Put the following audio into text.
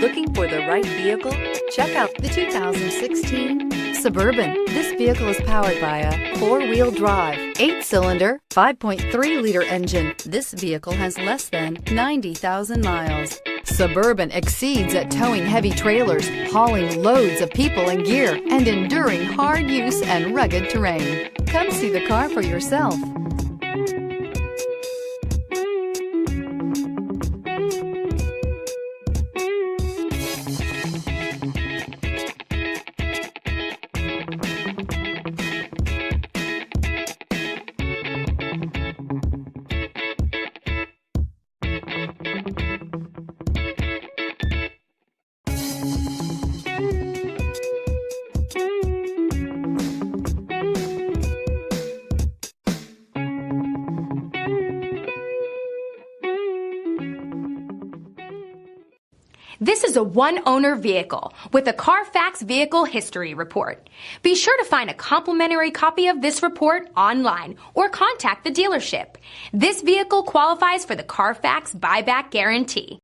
Looking for the right vehicle? Check out the 2016 Suburban. This vehicle is powered by a 4-wheel drive, 8-cylinder, 5.3-liter engine. This vehicle has less than 90,000 miles. Suburban exceeds at towing heavy trailers, hauling loads of people and gear, and enduring hard use and rugged terrain. Come see the car for yourself. This is a one-owner vehicle with a Carfax Vehicle History Report. Be sure to find a complimentary copy of this report online or contact the dealership. This vehicle qualifies for the Carfax Buyback Guarantee.